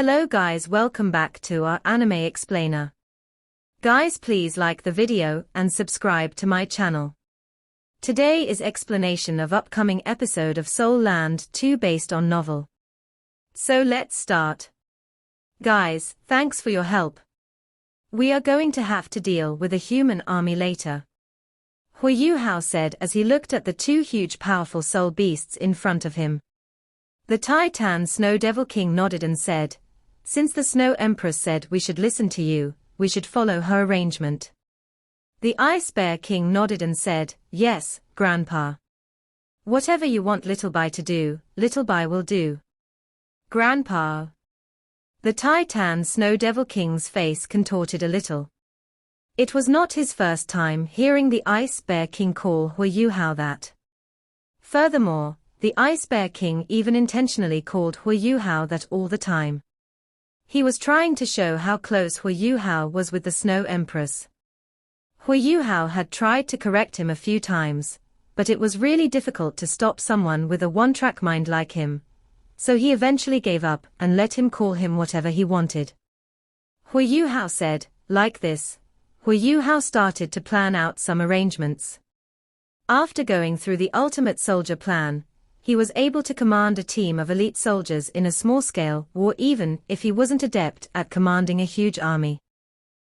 Hello guys, welcome back to our anime explainer. Guys, please like the video and subscribe to my channel. Today is explanation of upcoming episode of Soul Land 2 based on novel. So let's start. Guys, thanks for your help. We are going to have to deal with a human army later. Hui Yuhao said as he looked at the two huge powerful soul beasts in front of him. The Titan Snow Devil King nodded and said, "Since the Snow Empress said we should listen to you, we should follow her arrangement." The Ice Bear King nodded and said, "Yes, Grandpa. Whatever you want Little Bai to do, Little Bai will do." Grandpa. The Titan Snow Devil King's face contorted a little. It was not his first time hearing the Ice Bear King call Hui Yuhao that. Furthermore, the Ice Bear King even intentionally called Hui Yuhao that all the time. He was trying to show how close Hui Yuhao was with the Snow Empress. Hui Yuhao had tried to correct him a few times, but it was really difficult to stop someone with a one-track mind like him, so he eventually gave up and let him call him whatever he wanted. Hui Yuhao said, like this, Hui Yuhao started to plan out some arrangements. After going through the ultimate soldier plan, he was able to command a team of elite soldiers in a small-scale war even if he wasn't adept at commanding a huge army.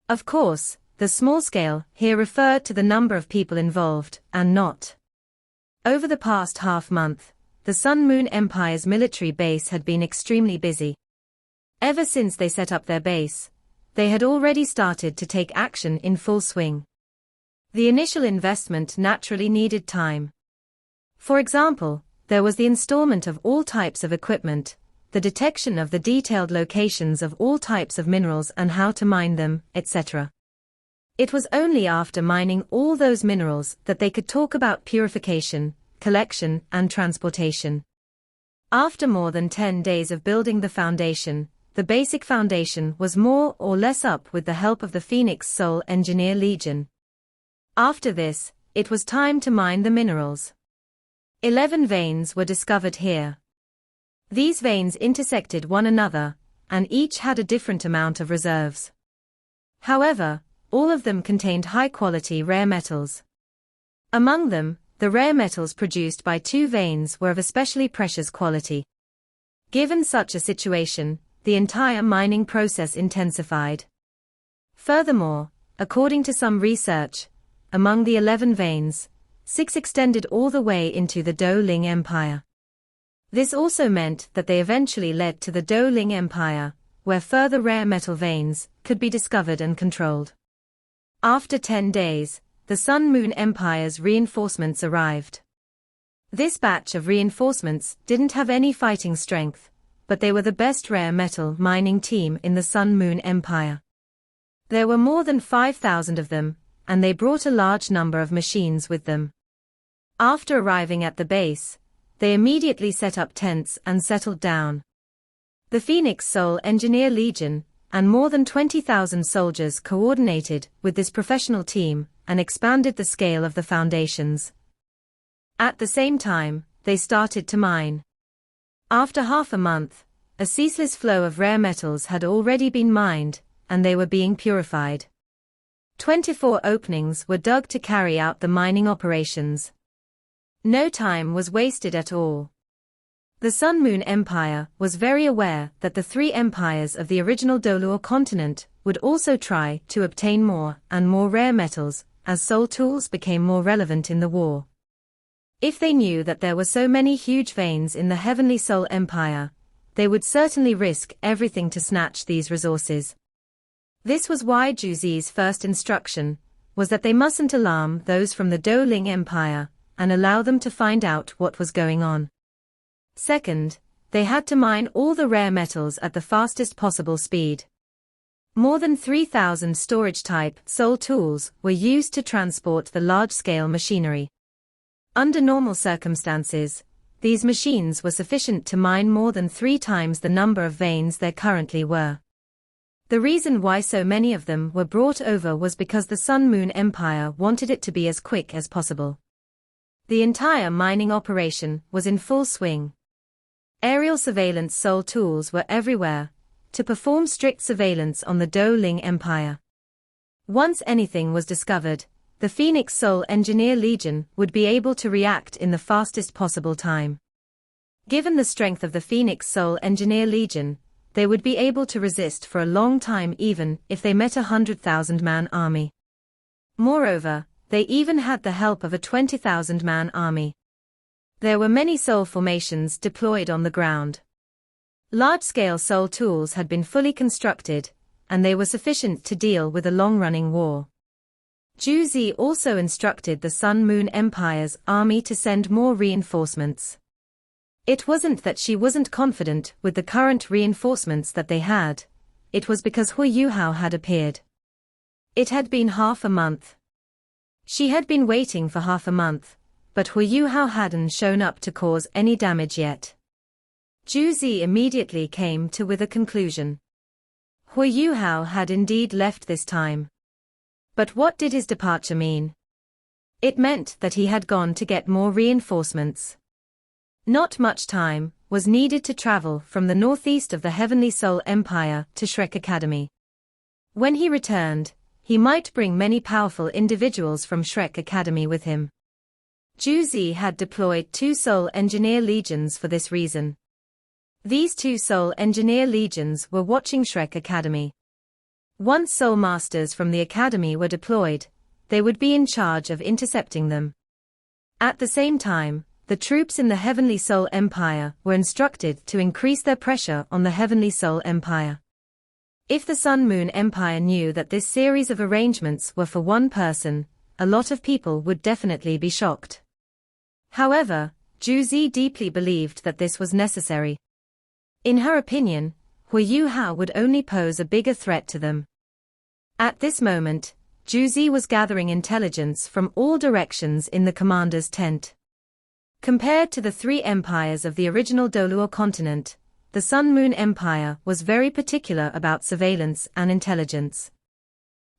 Of course, the small scale here referred to the number of people involved, and not. Over the past half-month, the Sun Moon Empire's military base had been extremely busy. Ever since they set up their base, they had already started to take action in full swing. The initial investment naturally needed time. For example, there was the installment of all types of equipment, the detection of the detailed locations of all types of minerals and how to mine them, etc. It was only after mining all those minerals that they could talk about purification, collection, and transportation. After more than 10 days of building the foundation, the basic foundation was more or less up with the help of the Phoenix Soul Engineer Legion. After this, it was time to mine the minerals. 11 veins were discovered here. These veins intersected one another, and each had a different amount of reserves. However, all of them contained high-quality rare metals. Among them, the rare metals produced by 2 veins were of especially precious quality. Given such a situation, the entire mining process intensified. Furthermore, according to some research, among the 11 veins, 6 extended all the way into the Do Ling Empire. This also meant that they eventually led to the Do Ling Empire, where further rare metal veins could be discovered and controlled. After 10 days, the Sun Moon Empire's reinforcements arrived. This batch of reinforcements didn't have any fighting strength, but they were the best rare metal mining team in the Sun Moon Empire. There were more than 5,000 of them, and they brought a large number of machines with them. After arriving at the base, they immediately set up tents and settled down. The Phoenix Soul Engineer Legion and more than 20,000 soldiers coordinated with this professional team and expanded the scale of the foundations. At the same time, they started to mine. After half a month, a ceaseless flow of rare metals had already been mined, and they were being purified. 24 openings were dug to carry out the mining operations. No time was wasted at all. The Sun Moon Empire was very aware that the 3 empires of the original Dolor continent would also try to obtain more and more rare metals as soul tools became more relevant in the war. If they knew that there were so many huge veins in the Heavenly Soul Empire, they would certainly risk everything to snatch these resources. This was why Juzi's first instruction was that they mustn't alarm those from the Do Ling Empire and allow them to find out what was going on. Second, they had to mine all the rare metals at the fastest possible speed. More than 3,000 storage-type soul tools were used to transport the large-scale machinery. Under normal circumstances, these machines were sufficient to mine more than 3 times the number of veins there currently were. The reason why so many of them were brought over was because the Sun Moon Empire wanted it to be as quick as possible. The entire mining operation was in full swing. Aerial surveillance soul tools were everywhere, to perform strict surveillance on the Dou-Ling Empire. Once anything was discovered, the Phoenix Soul Engineer Legion would be able to react in the fastest possible time. Given the strength of the Phoenix Soul Engineer Legion, they would be able to resist for a long time even if they met a 100,000-man army. Moreover, they even had the help of a 20,000-man army. There were many soul formations deployed on the ground. Large-scale soul tools had been fully constructed, and they were sufficient to deal with a long-running war. Zhu Zi also instructed the Sun-Moon Empire's army to send more reinforcements. It wasn't that she wasn't confident with the current reinforcements that they had, it was because Hu Yuhao had appeared. It had been half a month. She had been waiting for half a month, but Hu Yuhao hadn't shown up to cause any damage yet. Zhu Zi immediately came to with a conclusion. Hu Yuhao had indeed left this time. But what did his departure mean? It meant that he had gone to get more reinforcements. Not much time was needed to travel from the northeast of the Heavenly Soul Empire to Shrek Academy. When he returned, he might bring many powerful individuals from Shrek Academy with him. Zhu Zi had deployed 2 Soul Engineer Legions for this reason. These 2 Soul Engineer Legions were watching Shrek Academy. Once Soul Masters from the Academy were deployed, they would be in charge of intercepting them. At the same time, the troops in the Heavenly Soul Empire were instructed to increase their pressure on the Heavenly Soul Empire. If the Sun-Moon Empire knew that this series of arrangements were for one person, a lot of people would definitely be shocked. However, Zhu Zi deeply believed that this was necessary. In her opinion, Hu Yuhao would only pose a bigger threat to them. At this moment, Zhu Zi was gathering intelligence from all directions in the commander's tent. Compared to the 3 empires of the original Doluo continent, the Sun-Moon Empire was very particular about surveillance and intelligence.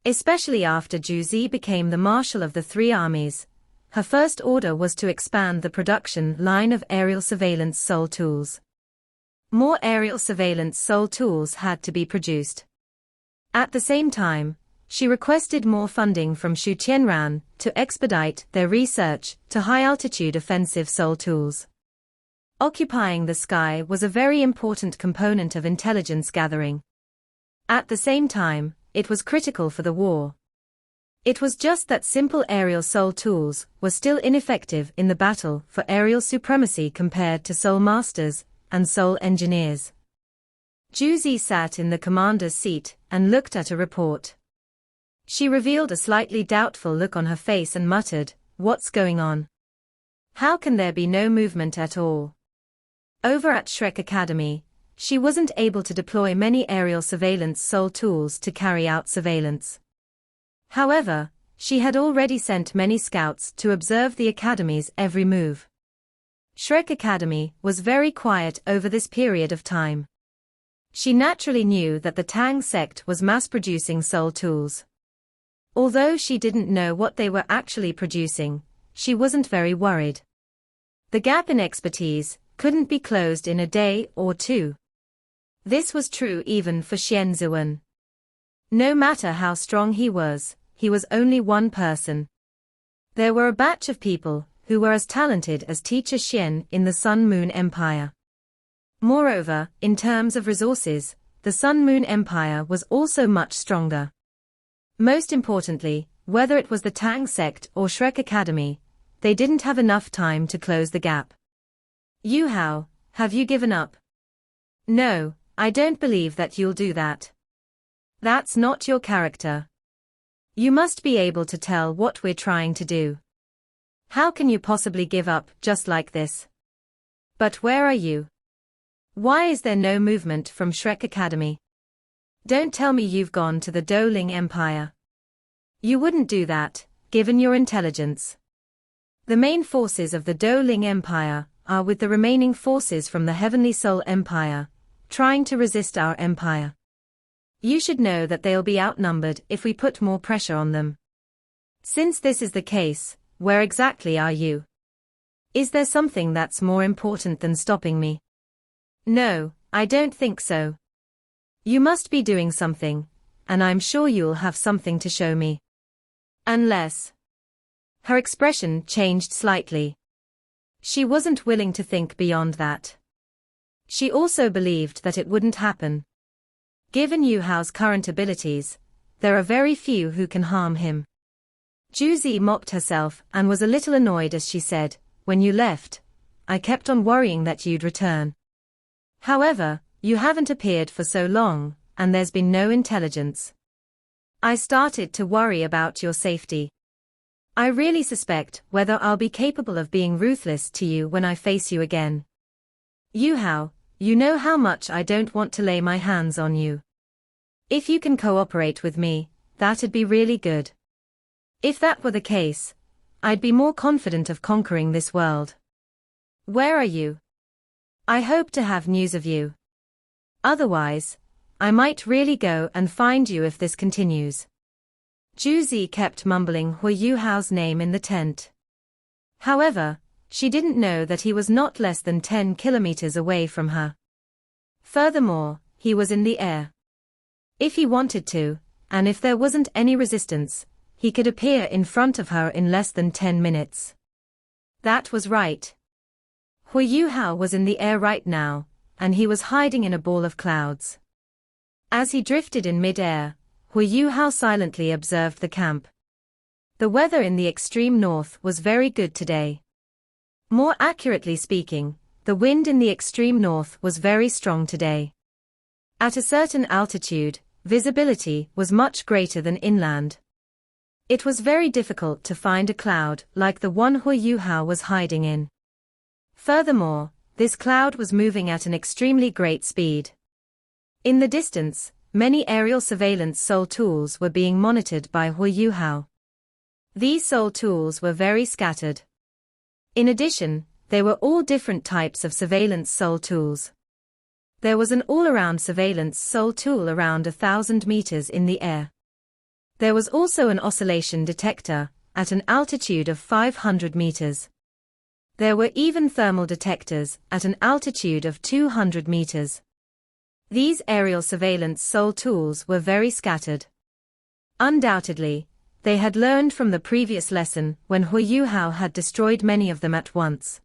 Especially after Zhu Zi became the marshal of the 3 armies, her first order was to expand the production line of aerial surveillance soul tools. More aerial surveillance soul tools had to be produced. At the same time, she requested more funding from Shu Tianran to expedite their research to high-altitude offensive soul tools. Occupying the sky was a very important component of intelligence gathering. At the same time, it was critical for the war. It was just that simple aerial soul tools were still ineffective in the battle for aerial supremacy compared to soul masters and soul engineers. Zhu Zi sat in the commander's seat and looked at a report. She revealed a slightly doubtful look on her face and muttered, "What's going on? How can there be no movement at all?" Over at Shrek Academy, she wasn't able to deploy many aerial surveillance soul tools to carry out surveillance. However, she had already sent many scouts to observe the Academy's every move. Shrek Academy was very quiet over this period of time. She naturally knew that the Tang sect was mass-producing soul tools. Although she didn't know what they were actually producing, she wasn't very worried. The gap in expertise couldn't be closed in a day or 2. This was true even for Xian Zuan. No matter how strong he was only one person. There were a batch of people who were as talented as Teacher Xian in the Sun-Moon Empire. Moreover, in terms of resources, the Sun-Moon Empire was also much stronger. Most importantly, whether it was the Tang sect or Shrek Academy, they didn't have enough time to close the gap. "Yuhao, have you given up?" "No, I don't believe that you'll do that. That's not your character. You must be able to tell what we're trying to do. How can you possibly give up just like this? But where are you? Why is there no movement from Shrek Academy? Don't tell me you've gone to the Dou-Ling Empire. You wouldn't do that, given your intelligence. The main forces of the Dou-Ling Empire are with the remaining forces from the Heavenly Soul Empire, trying to resist our empire. You should know that they'll be outnumbered if we put more pressure on them. Since this is the case, where exactly are you? Is there something that's more important than stopping me?" "No, I don't think so. You must be doing something, and I'm sure you'll have something to show me. Unless. Her expression changed slightly. She wasn't willing to think beyond that. She also believed that it wouldn't happen. Given Yu Hao's current abilities, there are very few who can harm him. Juzi mocked herself and was a little annoyed as she said, "When you left, I kept on worrying that you'd return. However, you haven't appeared for so long, and there's been no intelligence. I started to worry about your safety. I really suspect whether I'll be capable of being ruthless to you when I face you again. Yu Hao, you know how much I don't want to lay my hands on you. If you can cooperate with me, that'd be really good. If that were the case, I'd be more confident of conquering this world. Where are you? I hope to have news of you. Otherwise, I might really go and find you if this continues." Juzi kept mumbling Hui Yu Hao's name in the tent. However, she didn't know that he was not less than 10 kilometers away from her. Furthermore, he was in the air. If he wanted to, and if there wasn't any resistance, he could appear in front of her in less than 10 minutes. That was right. Hui Yu Hao was in the air right now, and he was hiding in a ball of clouds. As he drifted in mid-air, Hui Yu Hao silently observed the camp. The weather in the extreme north was very good today. More accurately speaking, the wind in the extreme north was very strong today. At a certain altitude, visibility was much greater than inland. It was very difficult to find a cloud like the one Hui Yu Hao was hiding in. Furthermore, this cloud was moving at an extremely great speed. In the distance, many aerial surveillance soul tools were being monitored by Hui Yu Hao. These soul tools were very scattered. In addition, they were all different types of surveillance soul tools. There was an all-around surveillance soul tool around 1,000 meters in the air. There was also an oscillation detector at an altitude of 500 meters. There were even thermal detectors at an altitude of 200 meters. These aerial surveillance soul tools were very scattered. Undoubtedly, they had learned from the previous lesson when Hui Yu Hao had destroyed many of them at once.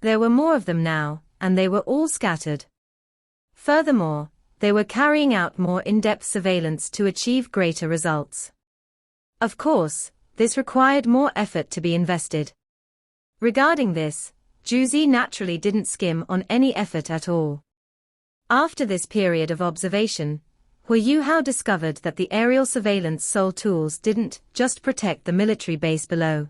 There were more of them now, and they were all scattered. Furthermore, they were carrying out more in-depth surveillance to achieve greater results. Of course, this required more effort to be invested. Regarding this, Juzi naturally didn't skim on any effort at all. After this period of observation, Hui Yu Hao discovered that the aerial surveillance soul tools didn't just protect the military base below.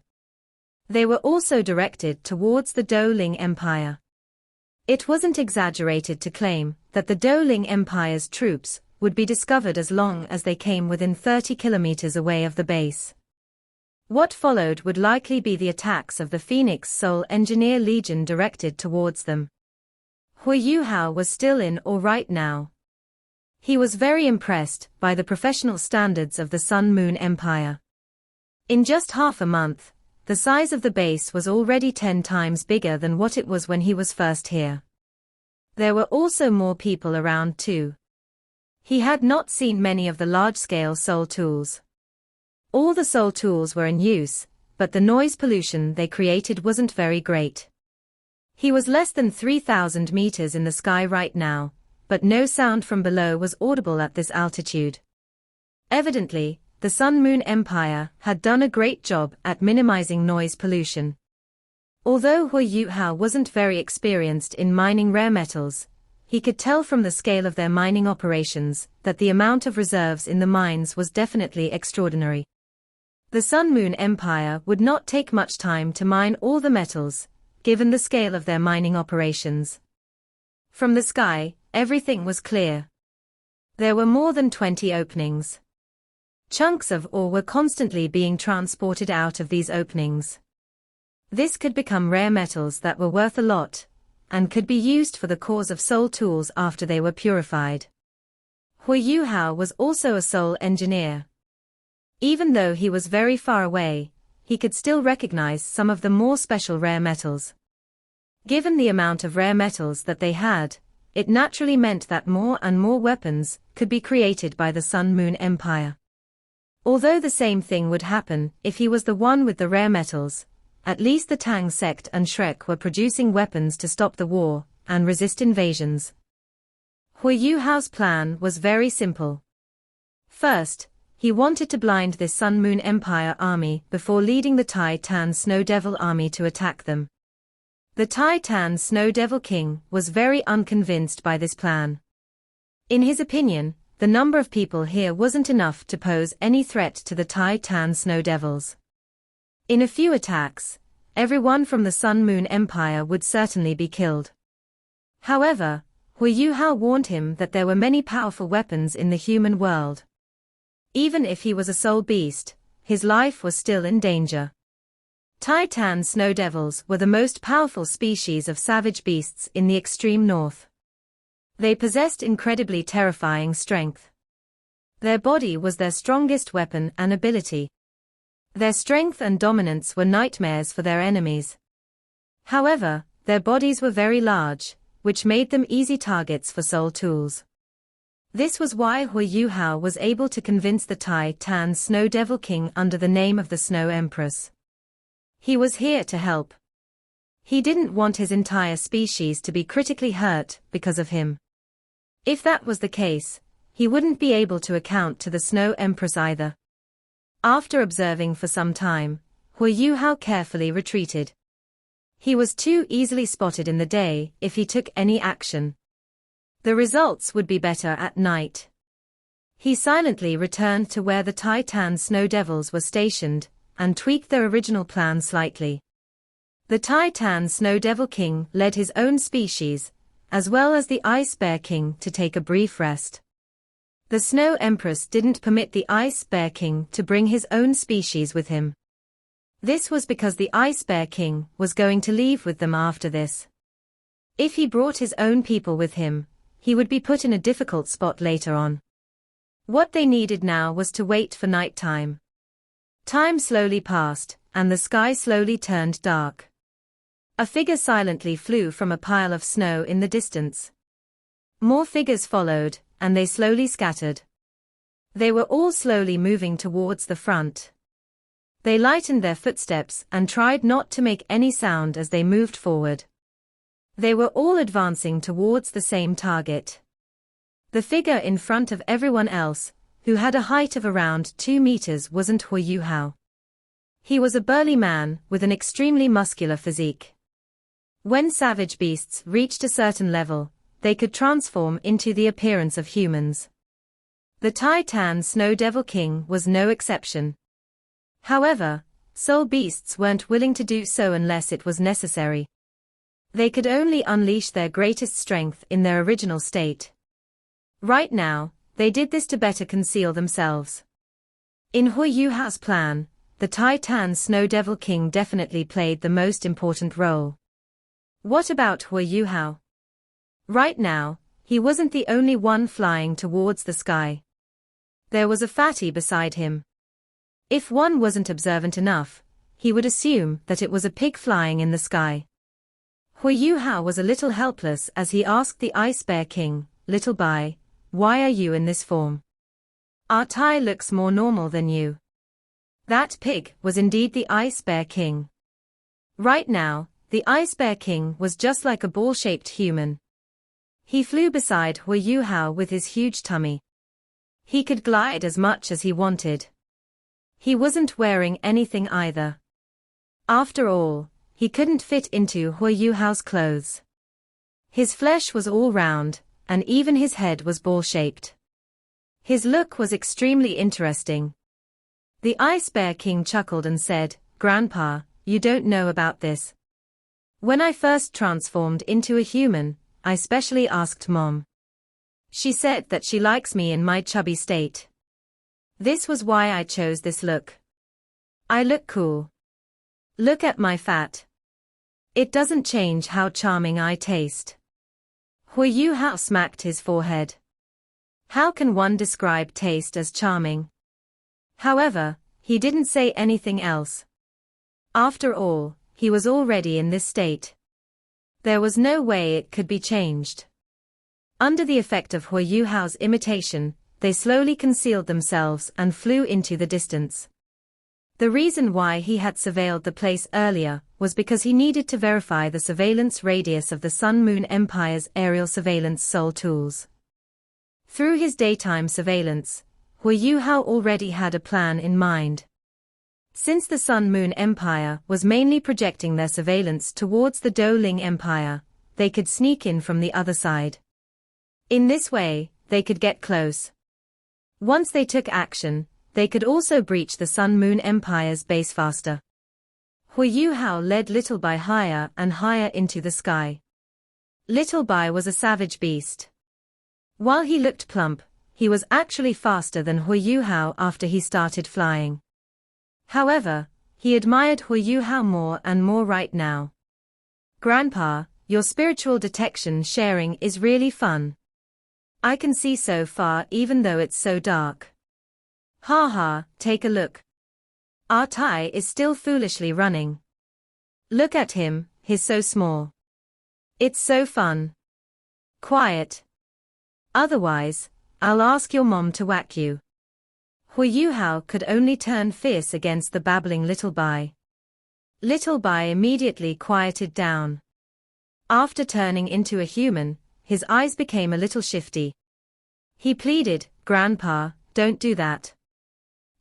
They were also directed towards the Douling Empire. It wasn't exaggerated to claim that the Douling Empire's troops would be discovered as long as they came within 30 kilometers away of the base. What followed would likely be the attacks of the Phoenix Soul Engineer Legion directed towards them. Hui Yu Hao was still in awe right now. He was very impressed by the professional standards of the Sun Moon Empire. In just half a month, the size of the base was already 10 times bigger than what it was when he was first here. There were also more people around too. He had not seen many of the large-scale soul tools. All the soul tools were in use, but the noise pollution they created wasn't very great. He was less than 3,000 meters in the sky right now, but no sound from below was audible at this altitude. Evidently, the Sun Moon Empire had done a great job at minimizing noise pollution. Although Hui Yu Hao wasn't very experienced in mining rare metals, he could tell from the scale of their mining operations that the amount of reserves in the mines was definitely extraordinary. The Sun Moon Empire would not take much time to mine all the metals, given the scale of their mining operations. From the sky, everything was clear. There were more than 20 openings. Chunks of ore were constantly being transported out of these openings. This could become rare metals that were worth a lot, and could be used for the cause of soul tools after they were purified. Hui Yu Hao was also a soul engineer. Even though he was very far away, he could still recognize some of the more special rare metals. Given the amount of rare metals that they had, it naturally meant that more and more weapons could be created by the Sun Moon Empire. Although the same thing would happen if he was the one with the rare metals, at least the Tang sect and Shrek were producing weapons to stop the war and resist invasions. Hui Yuhao's plan was very simple. First, he wanted to blind this Sun Moon Empire army before leading the Tai Tan Snow Devil army to attack them. The Tai Tan Snow Devil King was very unconvinced by this plan. In his opinion, the number of people here wasn't enough to pose any threat to the Tai Tan Snow Devils. In a few attacks, everyone from the Sun Moon Empire would certainly be killed. However, Hui Yuhao warned him that there were many powerful weapons in the human world. Even if he was a soul beast, his life was still in danger. Tai Tan Snow Devils were the most powerful species of savage beasts in the extreme north. They possessed incredibly terrifying strength. Their body was their strongest weapon and ability. Their strength and dominance were nightmares for their enemies. However, their bodies were very large, which made them easy targets for soul tools. This was why Hui Yuhao was able to convince the Tai Tan Snow Devil King under the name of the Snow Empress. He was here to help. He didn't want his entire species to be critically hurt because of him. If that was the case, he wouldn't be able to account to the Snow Empress either. After observing for some time, Hui Yuhao carefully retreated. He was too easily spotted in the day if he took any action. The results would be better at night. He silently returned to where the Tai Tan Snow Devils were stationed, and tweaked their original plan slightly. The Tai Tan Snow Devil King led his own species, as well as the Ice Bear King, to take a brief rest. The Snow Empress didn't permit the Ice Bear King to bring his own species with him. This was because the Ice Bear King was going to leave with them after this. If he brought his own people with him, he would be put in a difficult spot later on. What they needed now was to wait for night time. Time slowly passed, and the sky slowly turned dark. A figure silently flew from a pile of snow in the distance. More figures followed, and they slowly scattered. They were all slowly moving towards the front. They lightened their footsteps and tried not to make any sound as they moved forward. They were all advancing towards the same target. The figure in front of everyone else, who had a height of around 2 meters, wasn't Hui Yuhao. He was a burly man with an extremely muscular physique. When savage beasts reached a certain level, they could transform into the appearance of humans. The Tai Tan Snow Devil King was no exception. However, soul beasts weren't willing to do so unless it was necessary. They could only unleash their greatest strength in their original state. Right now, they did this to better conceal themselves. In Hui Yuhao's plan, the Tai Tan Snow Devil King definitely played the most important role. What about Hui Yuhao? Right now, he wasn't the only one flying towards the sky. There was a fatty beside him. If one wasn't observant enough, he would assume that it was a pig flying in the sky. Hui Yuhao was a little helpless as he asked the Ice Bear King, "Little Bai, why are you in this form? Our Tai looks more normal than you." That pig was indeed the Ice Bear King. Right now, the Ice Bear King was just like a ball-shaped human. He flew beside Hui Yuhao with his huge tummy. He could glide as much as he wanted. He wasn't wearing anything either. After all, he couldn't fit into Hui Yuhao's clothes. His flesh was all round, and even his head was ball-shaped. His look was extremely interesting. The Ice Bear King chuckled and said, "Grandpa, you don't know about this. When I first transformed into a human, I specially asked Mom. She said that she likes me in my chubby state. This was why I chose this look. I look cool. Look at my fat. It doesn't change how charming I taste." Hui Yuhao smacked his forehead. How can one describe taste as charming? However, he didn't say anything else. After all, he was already in this state. There was no way it could be changed. Under the effect of Hu Yuhao's imitation, they slowly concealed themselves and flew into the distance. The reason why he had surveilled the place earlier was because he needed to verify the surveillance radius of the Sun-Moon Empire's aerial surveillance Sol tools. Through his daytime surveillance, Hu Yuhao already had a plan in mind. Since the Sun-Moon Empire was mainly projecting their surveillance towards the Douling Empire, they could sneak in from the other side. In this way, they could get close. Once they took action, they could also breach the Sun-Moon Empire's base faster. Hu Yuhao led Little Bai higher and higher into the sky. Little Bai was a savage beast. While he looked plump, he was actually faster than Hu Yuhao after he started flying. However, he admired Hu Yuhao more and more right now. "Grandpa, your spiritual detection sharing is really fun. I can see so far even though it's so dark. Ha, take a look. Our Tai is still foolishly running. Look at him, he's so small. It's so fun. Quiet. Otherwise, I'll ask your mom to whack you." Hu Yuhao could only turn fierce against the babbling Little Bai. Little Bai immediately quieted down. After turning into a human, his eyes became a little shifty. He pleaded, "Grandpa, don't do that.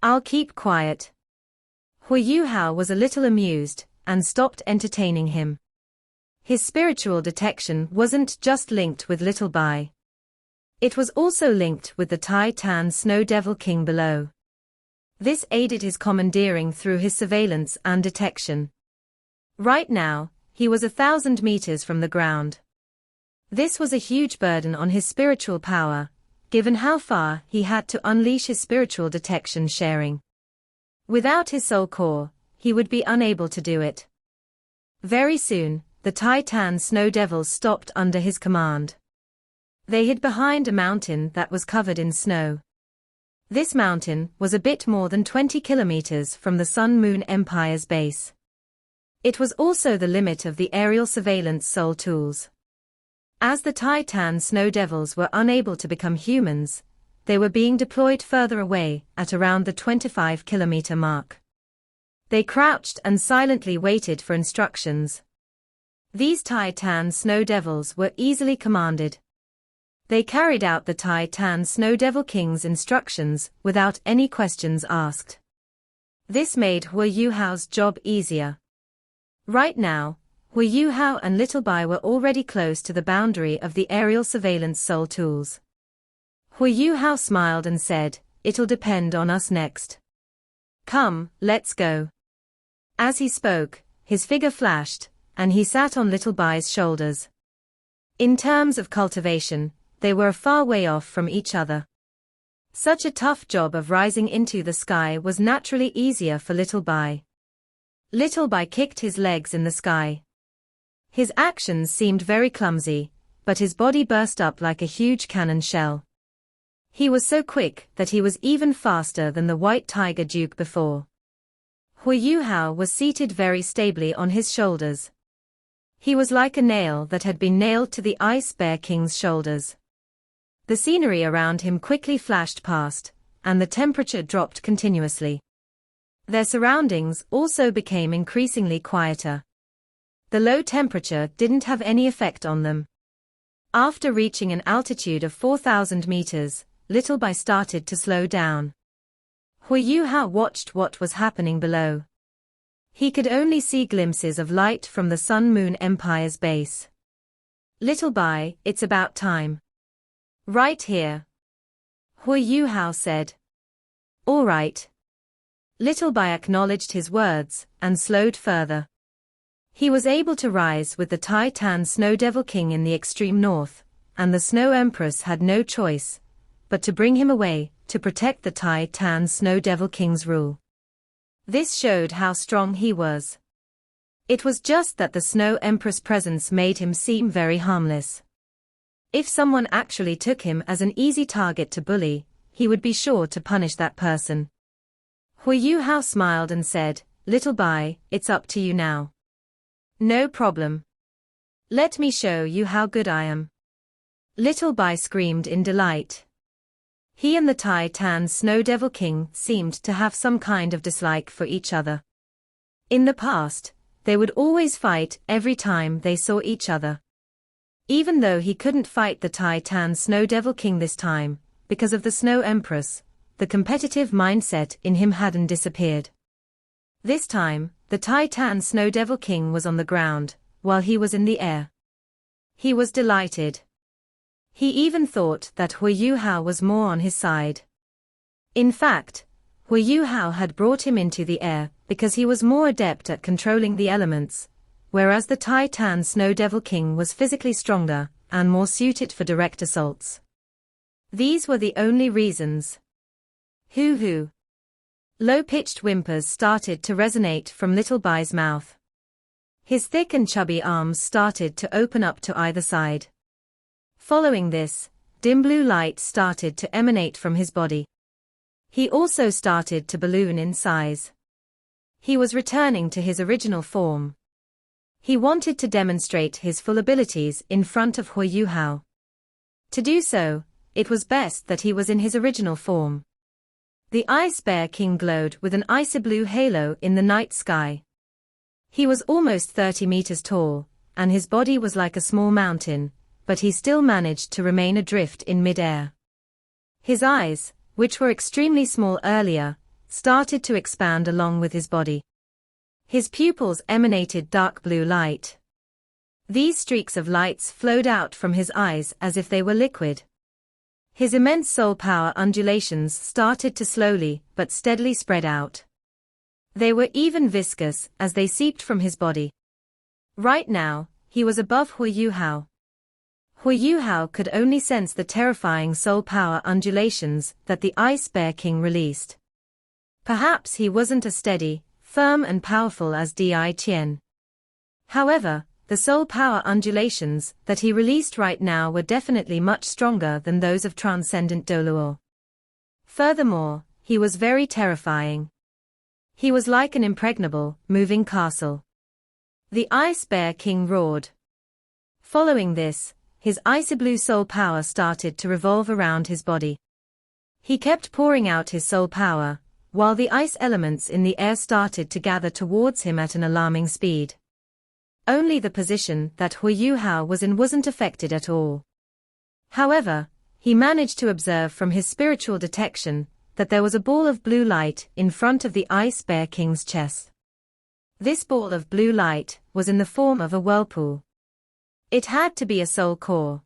I'll keep quiet." Hu Yuhao was a little amused, and stopped entertaining him. His spiritual detection wasn't just linked with Little Bai. It was also linked with the Tai Tan Snow Devil King below. This aided his commandeering through his surveillance and detection. Right now, he was 1,000 meters from the ground. This was a huge burden on his spiritual power, given how far he had to unleash his spiritual detection sharing. Without his soul core, he would be unable to do it. Very soon, the Tai Tan Snow Devils stopped under his command. They hid behind a mountain that was covered in snow. This mountain was a bit more than 20 kilometers from the Sun-Moon Empire's base. It was also the limit of the aerial surveillance Sol tools. As the Tai Tan Snow Devils were unable to become humans, they were being deployed further away at around the 25-kilometer mark. They crouched and silently waited for instructions. These Tai Tan Snow Devils were easily commanded. They carried out the Tai Tan Snow Devil King's instructions without any questions asked. This made Hu Yuhao's job easier. Right now, Hu Yuhao and Little Bai were already close to the boundary of the aerial surveillance Sol tools. Hu Yuhao smiled and said, "It'll depend on us next. Come, let's go." As he spoke, his figure flashed, and he sat on Little Bai's shoulders. In terms of cultivation, they were a far way off from each other. Such a tough job of rising into the sky was naturally easier for Little Bai. Little Bai kicked his legs in the sky. His actions seemed very clumsy, but his body burst up like a huge cannon shell. He was so quick that he was even faster than the White Tiger Duke before. Hu Yuhao was seated very stably on his shoulders. He was like a nail that had been nailed to the Ice Bear King's shoulders. The scenery around him quickly flashed past, and the temperature dropped continuously. Their surroundings also became increasingly quieter. The low temperature didn't have any effect on them. After reaching an altitude of 4,000 meters, Little Bai started to slow down. Hu Yuhao watched what was happening below. He could only see glimpses of light from the Sun-Moon Empire's base. "Little Bai, it's about time. Right here," Hu Yuhao said. "All right." Little Bai acknowledged his words, and slowed further. He was able to rise with the Tai Tan Snow Devil King in the extreme north, and the Snow Empress had no choice but to bring him away, to protect the Tai Tan Snow Devil King's rule. This showed how strong he was. It was just that the Snow Empress' presence made him seem very harmless. If someone actually took him as an easy target to bully, he would be sure to punish that person. Hu Yuhao smiled and said, "Little Bai, it's up to you now." "No problem. Let me show you how good I am." Little Bai screamed in delight. He and the Tang San Snow Devil King seemed to have some kind of dislike for each other. In the past, they would always fight every time they saw each other. Even though he couldn't fight the Tang San Snow Devil King this time, because of the Snow Empress, the competitive mindset in him hadn't disappeared. This time, the Tang San Snow Devil King was on the ground, while he was in the air. He was delighted. He even thought that Hui Yuhao was more on his side. In fact, Hui Yuhao had brought him into the air because he was more adept at controlling the elements, whereas the Tang San Snow Devil King was physically stronger and more suited for direct assaults. These were the only reasons. Hoo-hoo. Low-pitched whimpers started to resonate from Little Bai's mouth. His thick and chubby arms started to open up to either side. Following this, dim blue light started to emanate from his body. He also started to balloon in size. He was returning to his original form. He wanted to demonstrate his full abilities in front of Hui Yuhao. To do so, it was best that he was in his original form. The Ice Bear King glowed with an icy blue halo in the night sky. He was almost 30 meters tall, and his body was like a small mountain, but he still managed to remain adrift in mid-air. His eyes, which were extremely small earlier, started to expand along with his body. His pupils emanated dark blue light. These streaks of lights flowed out from his eyes as if they were liquid. His immense soul power undulations started to slowly but steadily spread out. They were even viscous as they seeped from his body. Right now, he was above Hui Yuhao. Hui Yuhao could only sense the terrifying soul power undulations that the Ice Bear King released. Perhaps he wasn't as steady, firm and powerful as Di Qian. However, the soul power undulations that he released right now were definitely much stronger than those of Transcendent Doluo. Furthermore, he was very terrifying. He was like an impregnable, moving castle. The Ice Bear King roared. Following this, his icy blue soul power started to revolve around his body. He kept pouring out his soul power, while the ice elements in the air started to gather towards him at an alarming speed. Only the position that Hui Yuhao was in wasn't affected at all. However, he managed to observe from his spiritual detection that there was a ball of blue light in front of the Ice Bear King's chest. This ball of blue light was in the form of a whirlpool. It had to be a soul core.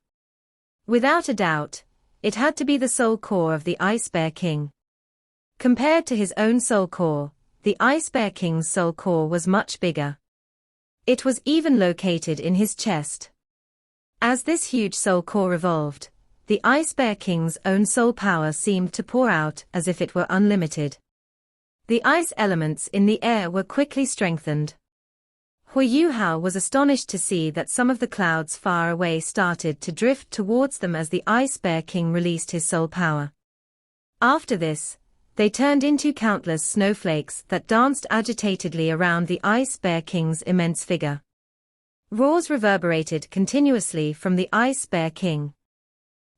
Without a doubt, it had to be the soul core of the Ice Bear King. Compared to his own soul core, the Ice Bear King's soul core was much bigger. It was even located in his chest. As this huge soul core revolved, the Ice Bear King's own soul power seemed to pour out as if it were unlimited. The ice elements in the air were quickly strengthened. Hui Yuhao was astonished to see that some of the clouds far away started to drift towards them as the Ice Bear King released his soul power. After this, they turned into countless snowflakes that danced agitatedly around the Ice Bear King's immense figure. Roars reverberated continuously from the Ice Bear King.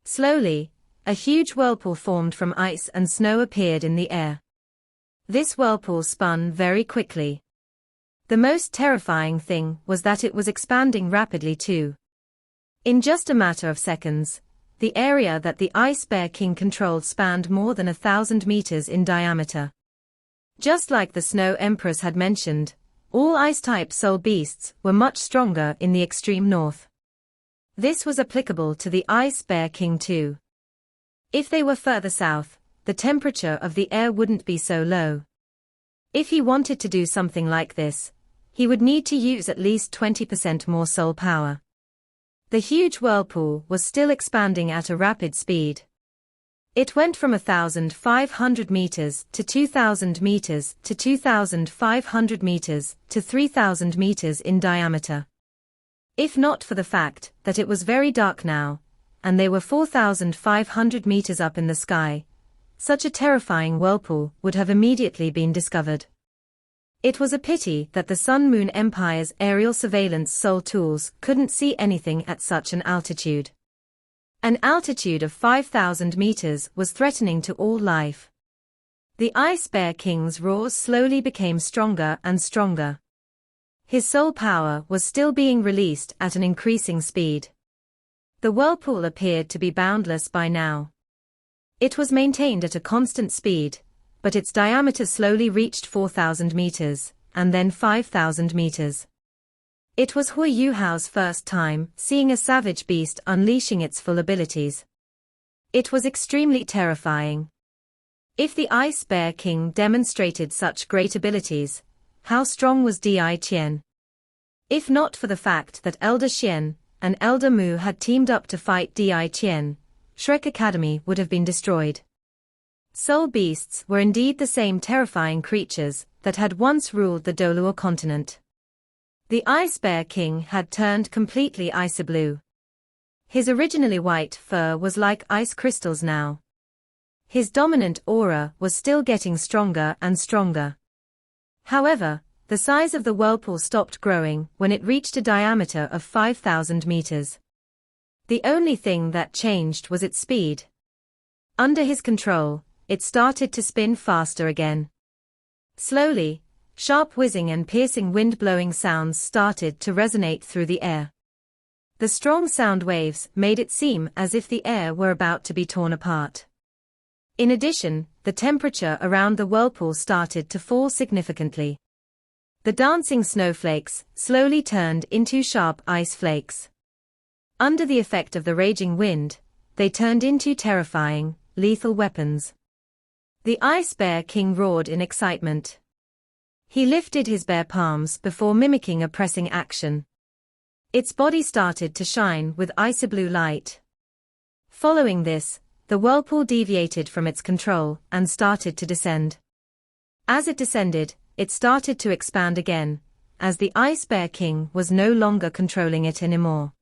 Slowly, a huge whirlpool formed from ice and snow appeared in the air. This whirlpool spun very quickly. The most terrifying thing was that it was expanding rapidly too. In just a matter of seconds, the area that the Ice Bear King controlled spanned more than 1,000 meters in diameter. Just like the Snow Empress had mentioned, all ice-type soul beasts were much stronger in the extreme north. This was applicable to the Ice Bear King too. If they were further south, the temperature of the air wouldn't be so low. If he wanted to do something like this, he would need to use at least 20% more soul power. The huge whirlpool was still expanding at a rapid speed. It went from 1,500 meters to 2,000 meters to 2,500 meters to 3,000 meters in diameter. If not for the fact that it was very dark now, and they were 4,500 meters up in the sky, such a terrifying whirlpool would have immediately been discovered. It was a pity that the Sun Moon Empire's aerial surveillance soul tools couldn't see anything at such an altitude. An altitude of 5,000 meters was threatening to all life. The Ice Bear King's roars slowly became stronger and stronger. His soul power was still being released at an increasing speed. The whirlpool appeared to be boundless by now. It was maintained at a constant speed, but its diameter slowly reached 4,000 meters, and then 5,000 meters. It was Hui Yuhao's first time seeing a savage beast unleashing its full abilities. It was extremely terrifying. If the Ice Bear King demonstrated such great abilities, how strong was Di Qian? If not for the fact that Elder Xian and Elder Mu had teamed up to fight Di Qian, Shrek Academy would have been destroyed. Soul beasts were indeed the same terrifying creatures that had once ruled the Doluo continent. The Ice Bear King had turned completely icy blue. His originally white fur was like ice crystals now. His dominant aura was still getting stronger and stronger. However, the size of the whirlpool stopped growing when it reached a diameter of 5,000 meters. The only thing that changed was its speed. Under his control, it started to spin faster again. Slowly, sharp whizzing and piercing wind-blowing sounds started to resonate through the air. The strong sound waves made it seem as if the air were about to be torn apart. In addition, the temperature around the whirlpool started to fall significantly. The dancing snowflakes slowly turned into sharp ice flakes. Under the effect of the raging wind, they turned into terrifying, lethal weapons. The Ice Bear King roared in excitement. He lifted his bare palms before mimicking a pressing action. Its body started to shine with icy blue light. Following this, the whirlpool deviated from its control and started to descend. As it descended, it started to expand again, as the Ice Bear King was no longer controlling it anymore.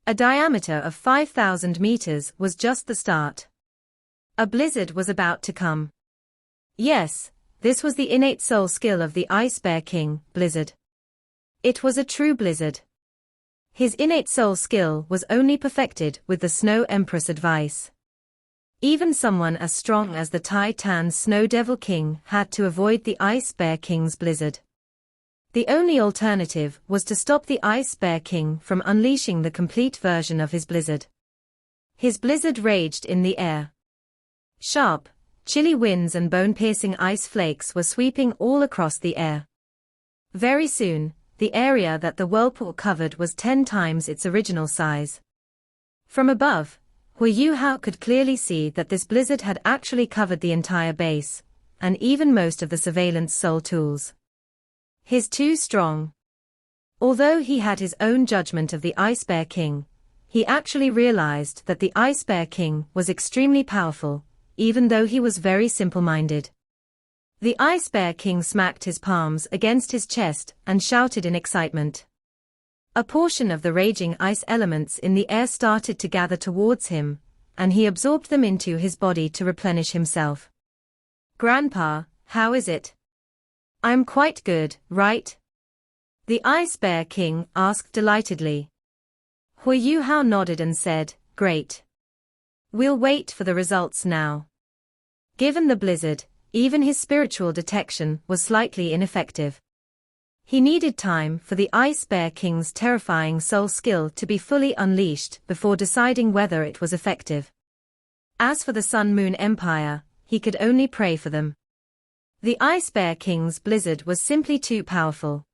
A diameter of 5,000 meters was just the start. A blizzard was about to come. Yes, this was the innate soul skill of the Ice Bear King, blizzard. It was a true blizzard. His innate soul skill was only perfected with the Snow Empress advice. Even someone as strong as the Titan Snow Devil King had to avoid the Ice Bear King's blizzard. The only alternative was to stop the Ice Bear King from unleashing the complete version of his blizzard. His blizzard raged in the air. Sharp, chilly winds and bone-piercing ice flakes were sweeping all across the air. Very soon, the area that the whirlpool covered was 10 times its original size. From above, Hui Yuhao could clearly see that this blizzard had actually covered the entire base, and even most of the surveillance soul tools. He's too strong. Although he had his own judgment of the Ice Bear King, he actually realized that the Ice Bear King was extremely powerful, even though he was very simple-minded. The Ice Bear King smacked his palms against his chest and shouted in excitement. A portion of the raging ice elements in the air started to gather towards him, and he absorbed them into his body to replenish himself. "Grandpa, how is it?" "I'm quite good, right?" the Ice Bear King asked delightedly. Hui Yuhao nodded and said, "Great. We'll wait for the results now." Given the blizzard, even his spiritual detection was slightly ineffective. He needed time for the Ice Bear King's terrifying soul skill to be fully unleashed before deciding whether it was effective. As for the Sun Moon Empire, he could only pray for them. The Ice Bear King's blizzard was simply too powerful.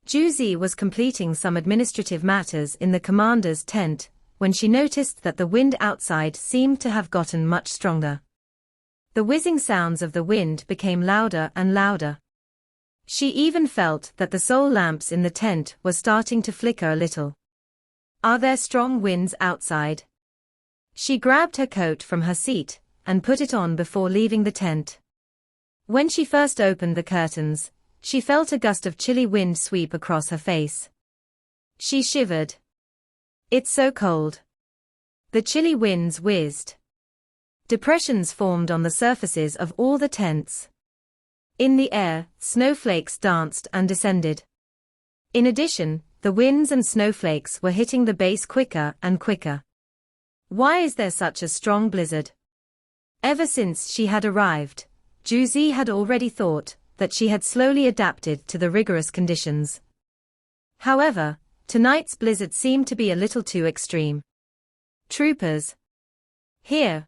Juzi was completing some administrative matters in the commander's tent when she noticed that the wind outside seemed to have gotten much stronger. The whizzing sounds of the wind became louder and louder. She even felt that the soul lamps in the tent were starting to flicker a little. "Are there strong winds outside?" She grabbed her coat from her seat and put it on before leaving the tent. When she first opened the curtains, she felt a gust of chilly wind sweep across her face. She shivered. "It's so cold." The chilly winds whizzed. Depressions formed on the surfaces of all the tents. In the air, snowflakes danced and descended. In addition, the winds and snowflakes were hitting the base quicker and quicker. Why is there such a strong blizzard? Ever since she had arrived, Juzi had already thought that she had slowly adapted to the rigorous conditions. However, tonight's blizzard seemed to be a little too extreme. Troopers! Here!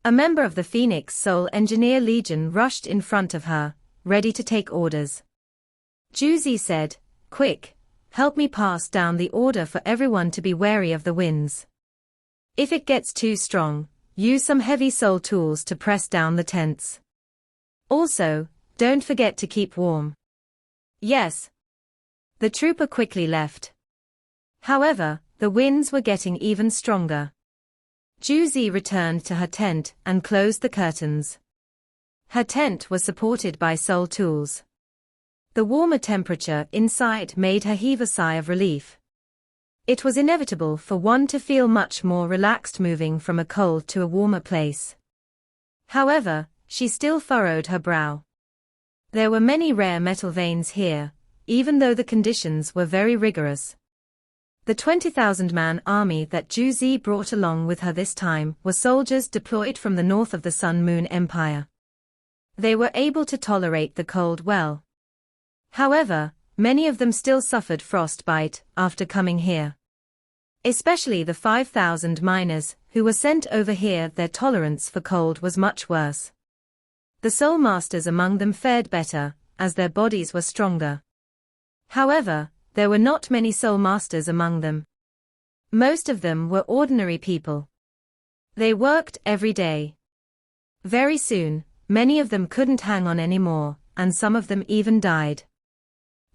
A member of the Phoenix Soul Engineer Legion rushed in front of her, ready to take orders. Juzi said, "Quick, help me pass down the order for everyone to be wary of the winds. If it gets too strong, use some heavy soul tools to press down the tents. Also, don't forget to keep warm." "Yes." The trooper quickly left. However, the winds were getting even stronger. Juzi returned to her tent and closed the curtains. Her tent was supported by soul tools. The warmer temperature inside made her heave a sigh of relief. It was inevitable for one to feel much more relaxed moving from a cold to a warmer place. However, she still furrowed her brow. There were many rare metal veins here, even though the conditions were very rigorous. The 20,000-man army that Juzi brought along with her this time were soldiers deployed from the north of the Sun-Moon Empire. They were able to tolerate the cold well. However, many of them still suffered frostbite after coming here. Especially the 5,000 miners who were sent over here, their tolerance for cold was much worse. The soul masters among them fared better, as their bodies were stronger. However, there were not many soul masters among them. Most of them were ordinary people. They worked every day. Very soon, many of them couldn't hang on anymore, and some of them even died.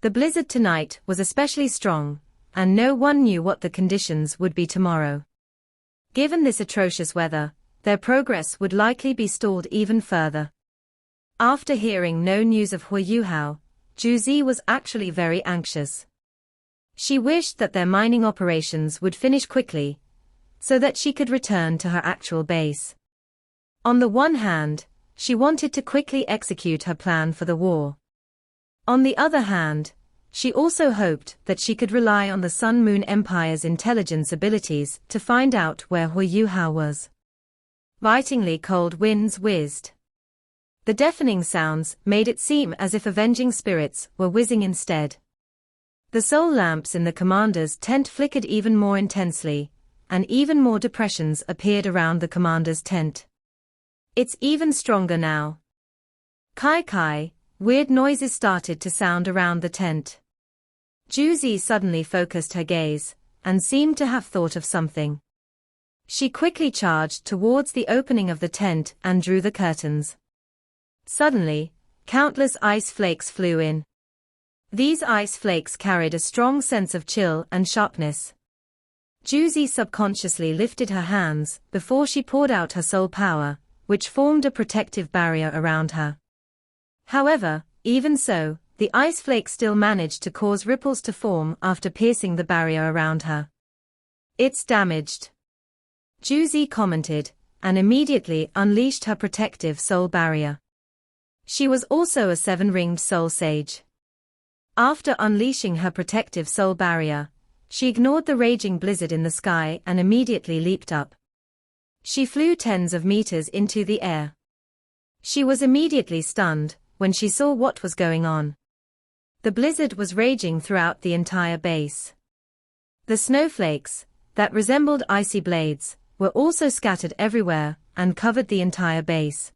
The blizzard tonight was especially strong, and no one knew what the conditions would be tomorrow. Given this atrocious weather, their progress would likely be stalled even further. After hearing no news of Huayuhao, Juzi was actually very anxious. She wished that their mining operations would finish quickly, so that she could return to her actual base. On the one hand, she wanted to quickly execute her plan for the war. On the other hand, she also hoped that she could rely on the Sun-Moon Empire's intelligence abilities to find out where Huayuhao was. Bitingly cold winds whizzed. The deafening sounds made it seem as if avenging spirits were whizzing instead. The soul lamps in the commander's tent flickered even more intensely, and even more depressions appeared around the commander's tent. "It's even stronger now." Kai kai, weird noises started to sound around the tent. Juzi suddenly focused her gaze, and seemed to have thought of something. She quickly charged towards the opening of the tent and drew the curtains. Suddenly, countless ice flakes flew in. These ice flakes carried a strong sense of chill and sharpness. Juzi subconsciously lifted her hands before she poured out her soul power, which formed a protective barrier around her. However, even so, the ice flakes still managed to cause ripples to form after piercing the barrier around her. "It's damaged," Juzi commented, and immediately unleashed her protective soul barrier. She was also a 7-ringed soul sage. After unleashing her protective soul barrier, she ignored the raging blizzard in the sky and immediately leaped up. She flew tens of meters into the air. She was immediately stunned when she saw what was going on. The blizzard was raging throughout the entire base. The snowflakes, that resembled icy blades, were also scattered everywhere and covered the entire base.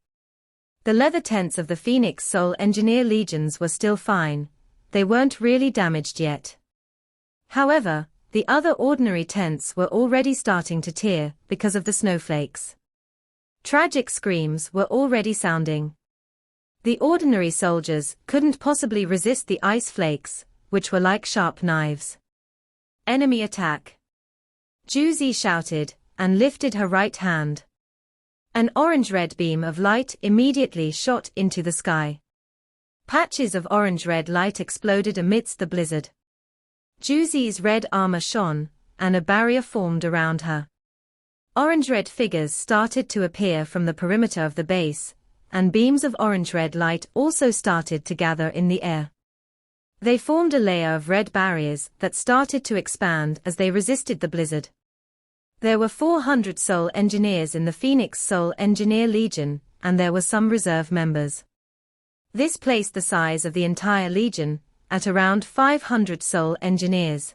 The leather tents of the Phoenix Soul Engineer Legions were still fine, they weren't really damaged yet. However, the other ordinary tents were already starting to tear because of the snowflakes. Tragic screams were already sounding. The ordinary soldiers couldn't possibly resist the ice flakes, which were like sharp knives. "Enemy attack!" Juzi shouted, and lifted her right hand. An orange-red beam of light immediately shot into the sky. Patches of orange-red light exploded amidst the blizzard. Juzi's red armor shone, and a barrier formed around her. Orange-red figures started to appear from the perimeter of the base, and beams of orange-red light also started to gather in the air. They formed a layer of red barriers that started to expand as they resisted the blizzard. There were 400 Soul Engineers in the Phoenix Soul Engineer Legion, and there were some reserve members. This placed the size of the entire Legion at around 500 Soul Engineers.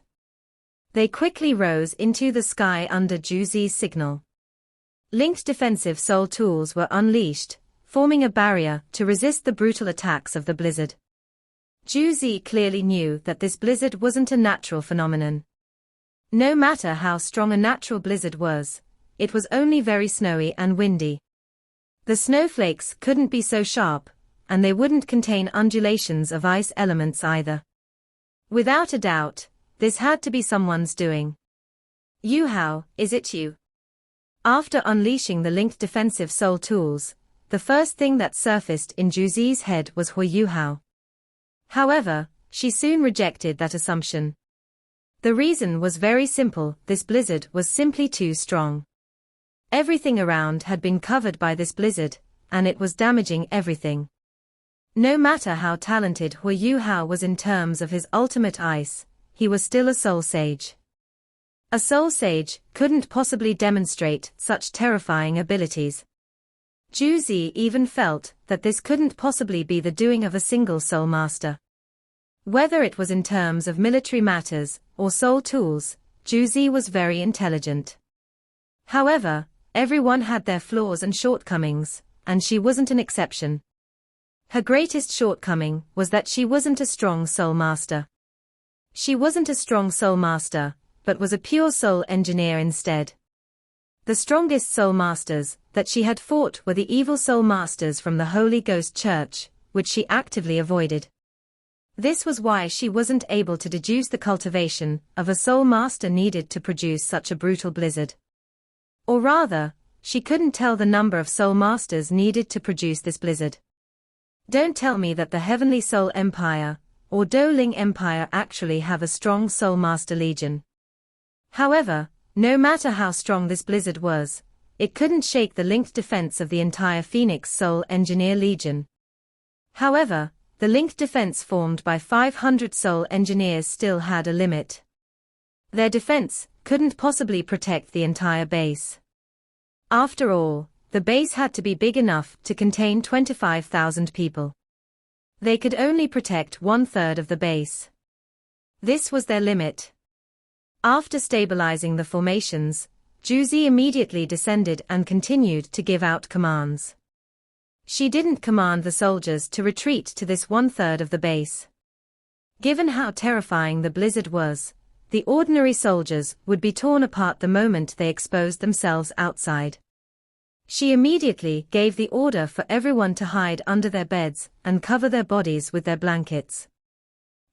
They quickly rose into the sky under Juzi's signal. Linked defensive soul tools were unleashed, forming a barrier to resist the brutal attacks of the blizzard. Juzi clearly knew that this blizzard wasn't a natural phenomenon. No matter how strong a natural blizzard was, it was only very snowy and windy. The snowflakes couldn't be so sharp, and they wouldn't contain undulations of ice elements either. Without a doubt, this had to be someone's doing. How is it you? After unleashing the linked defensive soul tools, the first thing that surfaced in Juzi's head was How. However, she soon rejected that assumption. The reason was very simple: this blizzard was simply too strong. Everything around had been covered by this blizzard, and it was damaging everything. No matter how talented How was in terms of his ultimate ice, he was still a soul sage. A soul sage couldn't possibly demonstrate such terrifying abilities. Juzi even felt that this couldn't possibly be the doing of a single soul master. Whether it was in terms of military matters or soul tools, Juzi was very intelligent. However, everyone had their flaws and shortcomings, and she wasn't an exception. Her greatest shortcoming was that she wasn't a strong soul master. She wasn't a strong soul master, but was a pure soul engineer instead. The strongest soul masters that she had fought were the evil soul masters from the Holy Ghost Church, which she actively avoided. This was why she wasn't able to deduce the cultivation of a soul master needed to produce such a brutal blizzard. Or rather, she couldn't tell the number of soul masters needed to produce this blizzard. Don't tell me that the Heavenly Soul Empire, or Doling Empire, actually have a strong soul master legion. However, no matter how strong this blizzard was, it couldn't shake the linked defense of the entire Phoenix Soul Engineer Legion. However, the linked defense formed by 500 soul engineers still had a limit. Their defense couldn't possibly protect the entire base. After all, the base had to be big enough to contain 25,000 people. They could only protect 1/3 of the base. This was their limit. After stabilizing the formations, Juzi immediately descended and continued to give out commands. She didn't command the soldiers to retreat to this 1/3 of the base. Given how terrifying the blizzard was, the ordinary soldiers would be torn apart the moment they exposed themselves outside. She immediately gave the order for everyone to hide under their beds and cover their bodies with their blankets.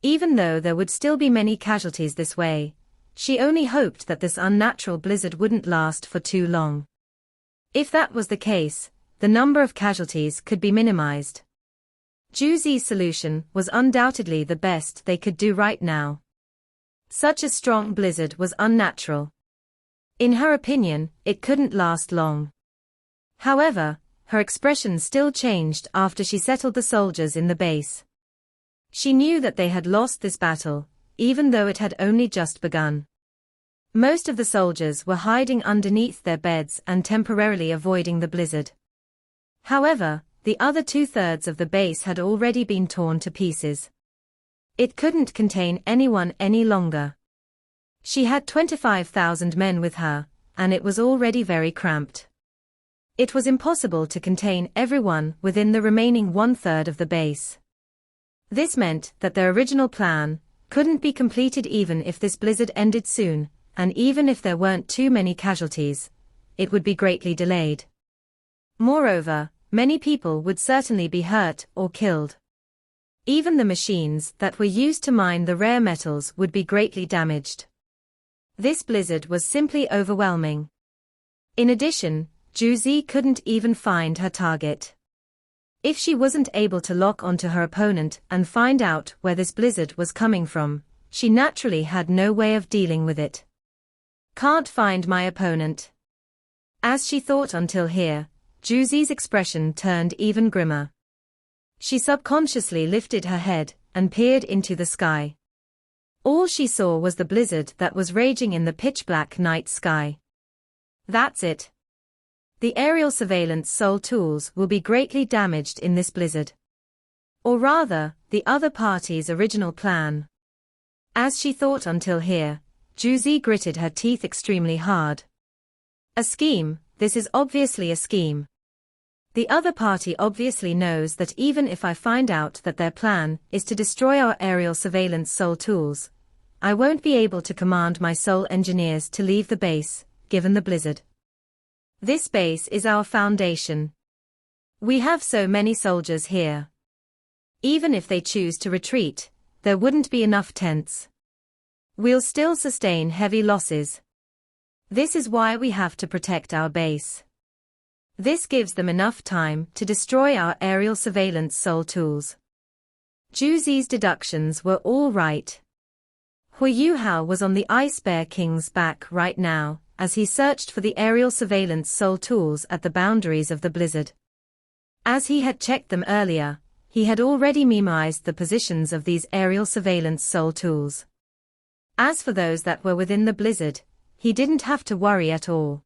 Even though there would still be many casualties this way, she only hoped that this unnatural blizzard wouldn't last for too long. If that was the case, the number of casualties could be minimized. Juzi's solution was undoubtedly the best they could do right now. Such a strong blizzard was unnatural. In her opinion, it couldn't last long. However, her expression still changed after she settled the soldiers in the base. She knew that they had lost this battle, even though it had only just begun. Most of the soldiers were hiding underneath their beds and temporarily avoiding the blizzard. However, the other 2/3 of the base had already been torn to pieces. It couldn't contain anyone any longer. She had 25,000 men with her, and it was already very cramped. It was impossible to contain everyone within the remaining 1/3 of the base. This meant that their original plan couldn't be completed even if this blizzard ended soon, and even if there weren't too many casualties, it would be greatly delayed. Moreover, many people would certainly be hurt or killed. Even the machines that were used to mine the rare metals would be greatly damaged. This blizzard was simply overwhelming. In addition, Juzi couldn't even find her target. If she wasn't able to lock onto her opponent and find out where this blizzard was coming from, she naturally had no way of dealing with it. Can't find my opponent. As she thought until here, Juzi's expression turned even grimmer. She subconsciously lifted her head and peered into the sky. All she saw was the blizzard that was raging in the pitch-black night sky. That's it. The aerial surveillance Soul tools will be greatly damaged in this blizzard. Or rather, the other party's original plan. As she thought until here, Juzi gritted her teeth extremely hard. A scheme, this is obviously a scheme. The other party obviously knows that even if I find out that their plan is to destroy our aerial surveillance Soul tools, I won't be able to command my Soul engineers to leave the base, given the blizzard. This base is our foundation. We have so many soldiers here. Even if they choose to retreat, there wouldn't be enough tents. We'll still sustain heavy losses. This is why we have to protect our base. This gives them enough time to destroy our aerial surveillance Soul tools. Juzi's deductions were all right. Huiyuhao was on the Ice Bear King's back right now, as he searched for the aerial surveillance Soul tools at the boundaries of the blizzard. As he had checked them earlier, he had already memorized the positions of these aerial surveillance Soul tools. As for those that were within the blizzard, he didn't have to worry at all.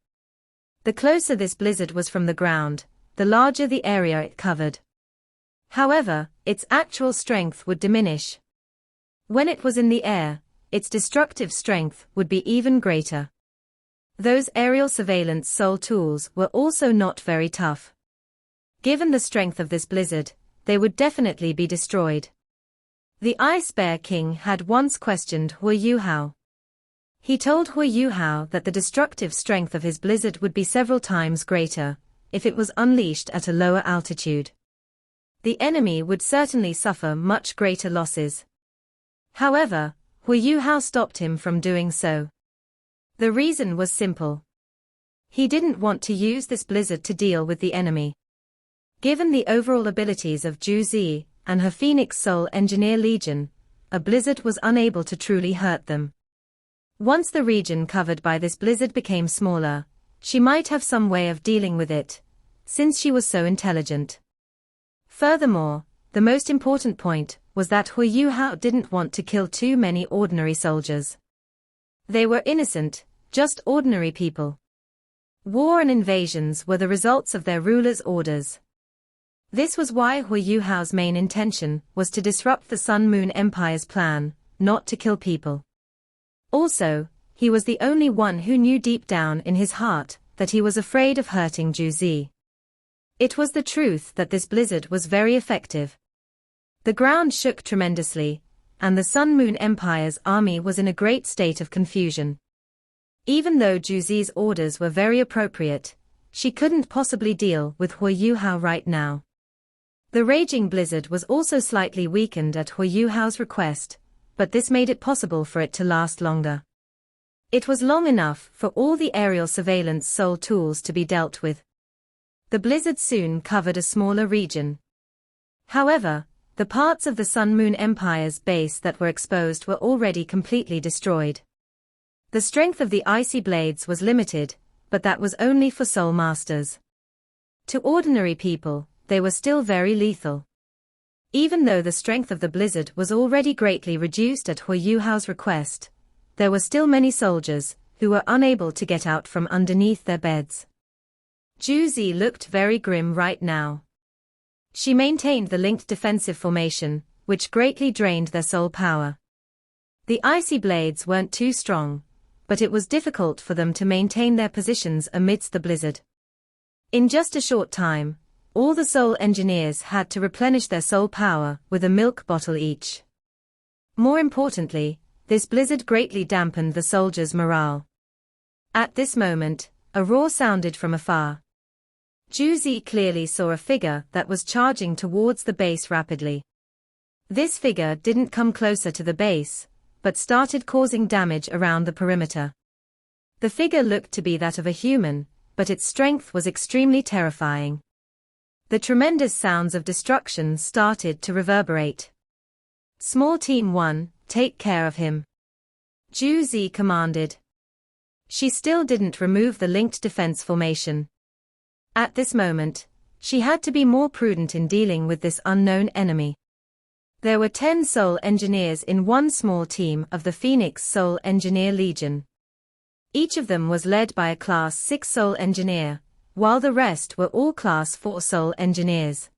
The closer this blizzard was from the ground, the larger the area it covered. However, its actual strength would diminish. When it was in the air, its destructive strength would be even greater. Those aerial surveillance Soul tools were also not very tough. Given the strength of this blizzard, they would definitely be destroyed. The Ice Bear King had once questioned Huiyuhao. He told Huiyuhao that the destructive strength of his blizzard would be several times greater if it was unleashed at a lower altitude. The enemy would certainly suffer much greater losses. However, Huiyuhao stopped him from doing so. The reason was simple. He didn't want to use this blizzard to deal with the enemy. Given the overall abilities of Juzi and her Phoenix Soul Engineer Legion, a blizzard was unable to truly hurt them. Once the region covered by this blizzard became smaller, she might have some way of dealing with it, since she was so intelligent. Furthermore, the most important point was that Huiyuhao didn't want to kill too many ordinary soldiers. They were innocent, just ordinary people. War and invasions were the results of their rulers' orders. This was why Huiyuhao's main intention was to disrupt the Sun Moon Empire's plan, not to kill people. Also, he was the only one who knew deep down in his heart that he was afraid of hurting Juzi. It was the truth that this blizzard was very effective. The ground shook tremendously, and the Sun Moon Empire's army was in a great state of confusion. Even though Juzi's orders were very appropriate, she couldn't possibly deal with Huiyuhao right now. The raging blizzard was also slightly weakened at Huiyuhao's request, but this made it possible for it to last longer. It was long enough for all the aerial surveillance Soul tools to be dealt with. The blizzard soon covered a smaller region. However, the parts of the Sun Moon Empire's base that were exposed were already completely destroyed. The strength of the icy blades was limited, but that was only for Soul Masters. To ordinary people, they were still very lethal. Even though the strength of the blizzard was already greatly reduced at Huiyuhao's request, there were still many soldiers who were unable to get out from underneath their beds. Juzi looked very grim right now. She maintained the linked defensive formation, which greatly drained their soul power. The icy blades weren't too strong, but it was difficult for them to maintain their positions amidst the blizzard. In just a short time, all the soul engineers had to replenish their soul power with a milk bottle each. More importantly, this blizzard greatly dampened the soldiers' morale. At this moment, a roar sounded from afar. Juzi clearly saw a figure that was charging towards the base rapidly. This figure didn't come closer to the base, but started causing damage around the perimeter. The figure looked to be that of a human, but its strength was extremely terrifying. The tremendous sounds of destruction started to reverberate. Small Team 1, take care of him, Juzi commanded. She still didn't remove the linked defense formation. At this moment, she had to be more prudent in dealing with this unknown enemy. There were 10 Soul Engineers in one small team of the Phoenix Soul Engineer Legion. Each of them was led by a Class 6 Soul Engineer, while the rest were all Class 4 Soul Engineers.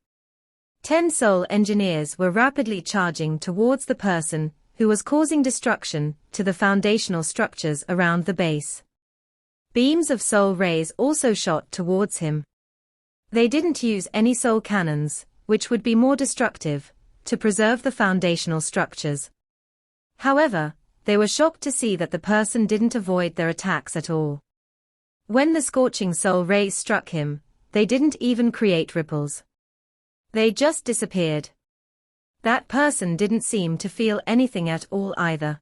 10 Soul Engineers were rapidly charging towards the person who was causing destruction to the foundational structures around the base. Beams of soul rays also shot towards him. They didn't use any soul cannons, which would be more destructive, to preserve the foundational structures. However, they were shocked to see that the person didn't avoid their attacks at all. When the scorching soul rays struck him, they didn't even create ripples. They just disappeared. That person didn't seem to feel anything at all either.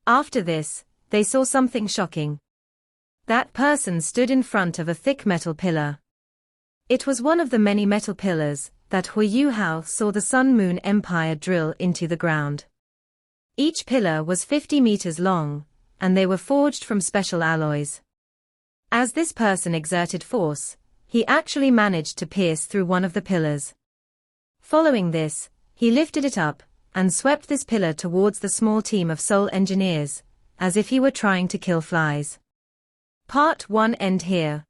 After this, they saw something shocking. That person stood in front of a thick metal pillar. It was one of the many metal pillars that Hu Hao saw the Sun Moon Empire drill into the ground. Each pillar was 50 meters long, and they were forged from special alloys. As this person exerted force, he actually managed to pierce through one of the pillars. Following this, he lifted it up, and swept this pillar towards the small team of soul engineers, as if he were trying to kill flies. Part 1 end here.